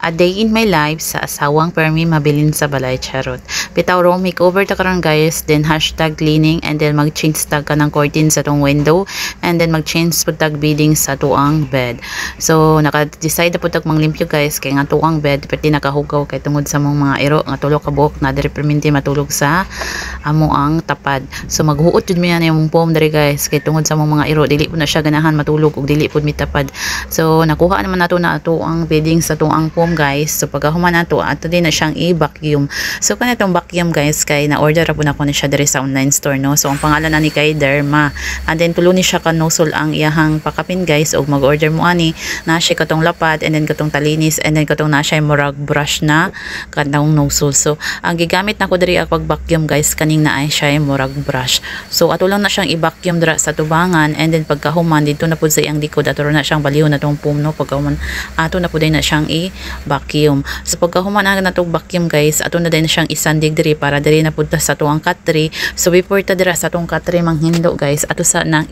A day in my life sa asawang permi mabilin sa balay charot. Bitaw ro makeover ta karon guys, then hashtag cleaning and then mag-change tag ka ng curtain sa tong window and then mag-change pud tag bedding sa tuang bed. So naka-decide na pud tag manglimpyo guys kay nga tuang bed pati nakahugaw kay tungod sa mga iro nga tulo ka buok na diri perminti matulog sa amo ang tapad. So maghuot jud mi na yung foam diri guys kay tungod sa mga iro dili pud na siya ganahan matulog ug dili pud mi tapad. So nakuha naman nato na ato ang bedding sa tuang foam guys. So pagkahuman nato ato din na siyang i-vacuum. So kanitong vacuum guys kay na order ra pud ako ni siya diri sa online store no. So ang pangalan na ni kay Derma. And then tulo ni siya ka nozzle ang iyahang pakapin guys og mag-order mo ani na siya katong lapad and then katong talinis and then katong na siya murag brush na kanang nozzle. So ang gigamit nako diri ang pag-vacuum guys kaning naay siya murag brush. So ato lang na siyang i-vacuum dira sa tubangan and then pagkahuman dito na pud sa iyang likod ato na siyang baliw na tong foam no. Pagkahuman ato na pud na siyang i-vacuum. So pagkahuman na natong vacuum guys ato na din siyang isandig diri para diri na pud sa tuang katri. So before ta dira sa tong katri manghindo guys ato sa nang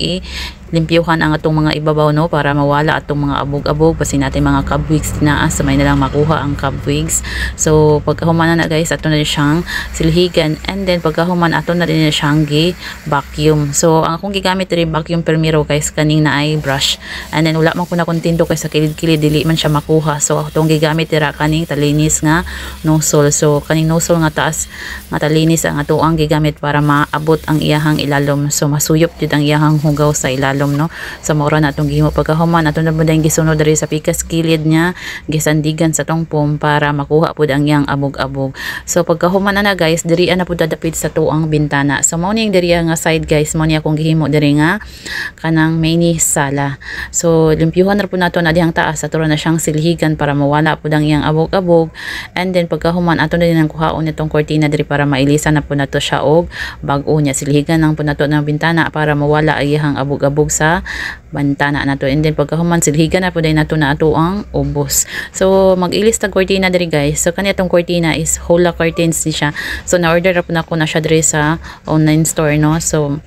limpyuhan ang atong mga ibabaw no para mawala atong mga abog-abog kasi natin mga cobwebs tinaas sa may nalang makuha ang cobwebs. So pagkahuman na guys ato na din siyang silhigan and then pagkahuman ato na din siyang gi-vacuum. So ang akong gigamit diri vacuum permiro guys kaning na ay brush and then wala man ko na kontento kay sa kilid-kilid dili man siya makuha. So atong gigamit dira kaning talinis nga nozzle. So kaning nozzle nga taas nga talinis ang ato ang gigamit para maabot ang iyahang ilalom. So masuyop jud ang iyahang hugaw sa ilalom no. Sa mura na atong gihimo pagkahuman ato na budang gisunod diri sa pikas kilid niya gisandigan sa tong foam para makuha pud ang iyang abog-abog. So pagkahuman na guys diri na pud dadapit sa tuang bintana. So mao ning diri nga side guys mao ni akong gihimo diri nga kanang mini sala. So limpyuhan ra pud nato na dihang taas ato na siyang silhigan para mawala pud ang iyang abog-abog and then pagkahuman ato na din ang kuhaon nitong kortina diri para mailisan na pud nato siya og bag-o niya silhigan nang pud nato ng bintana para mawala ang iyang abog-abog sa bintana nato and then pagkahuman silhigan na pud nato na ato ang ubos. So mag-ilis tag kortina diri guys. So kanitong kortina is Hula curtains ni siya. So na-order ra pud nako na siya diri sa online store no. So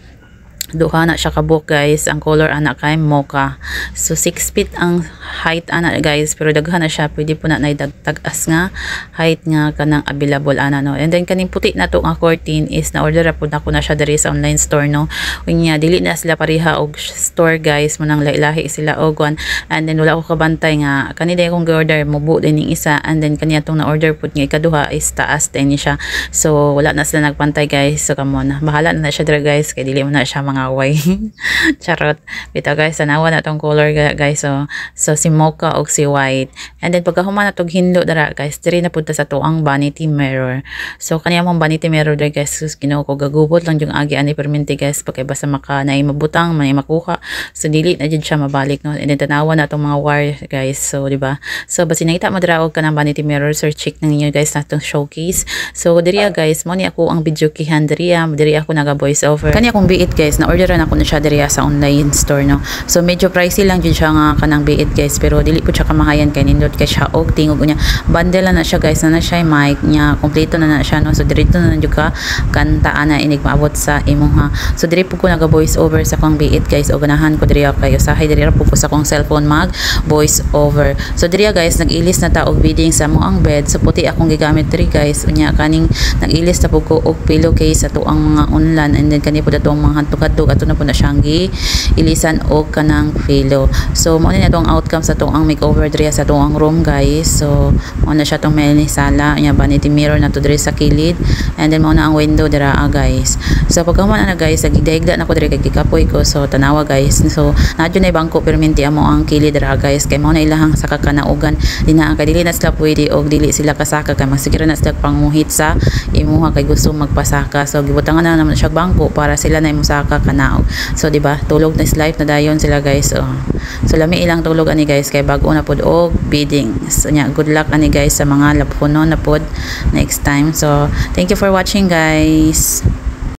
duha na siya kabuk guys. Ang color ana kay mocha. So 6 feet ang height ana guys pero daghan na siya pwede po na naidagtag-as nga height nga kanang available ana no. And then kaning puti na to nga curtain is na order ra pud ako na siya diri sa online store no. Unya dili na sila pareha og store guys manang lahi sila og one and then wala ko kabantay nga kani day akong gi-order mubo din ning isa and then kaniya tong na order pud nga ikaduha is taas din ni siya. So wala na sila nagpantay guys. So come on bahala na siya diri guys kay dili mo na siya mga away. Charot. Bitaw guys tanawa na tong color guys. So si mocha og si white and then pagkahuman na tog hinlo dara guys diri na pud ta sa tuang vanity mirror. So kaniya mong vanity mirror diri guys Ginoo ko gagubot lang yung agi ani perminti guys pagkay basta maka naay mabutang may makuha so dili na jud siya mabalik no. And then tanawa na tong mga wire guys. So di ba so basi nakita mo dira og kanang vanity mirror so check nang ninyo guys natong showcase. So diri guys mo ni ako ang video kihan diri ako naga voice over kani akong biit guys na orderan ako na siya diri sa online store no. So medyo pricey lang jud siya nga kanang biit guys pero dili po siya kamahayan kay nindot kay siya og tingog niya bundle na siya guys na siya mic niya kompleto na siya no. So dirito na jud ka kantaan na inig maabot sa imuha. So diri po ko naga voice over sa kong biit guys o ganahan ko diri kayo usahay diri po ko sa kong cellphone mag voice over. So diri guys nag-ilis na ta og bedding sa mo ang bed. So puti akong gigamit diri guys unya kaning nag-ilis ta po ko og pillowcase sa tuang mga unlan and then kani po datong mga hantuk-hantuk ato na po na siyang ilisan og kanang pillow. So mo na tong outcome sa tong ang makeover diri sa tong room guys. So mo na siya tong mini sala nya vanity mirror na to diri sa kilid and then mo na ang window dira guys. So pagkahuman na guys nagigdaigda na ko diri kay gikapoy ko. So tanawa guys. So nadyo na bangko perminti amo ang kilid dira guys kay mo na ilahang sa kakanaugan dina kay dili na sila pwede og dili sila kasaka kay masiguro na sila pangmuhit sa imuha kay gusto magpasaka. So gibutangan na naman siya bangko para sila na imusaka kanaog. So di ba tulog na life na dayon sila guys. So lami ilang tulog ani guys kay bag-o na pod og bidding. So nya good luck ani guys sa mga lapuno na pod next time. So thank you for watching guys.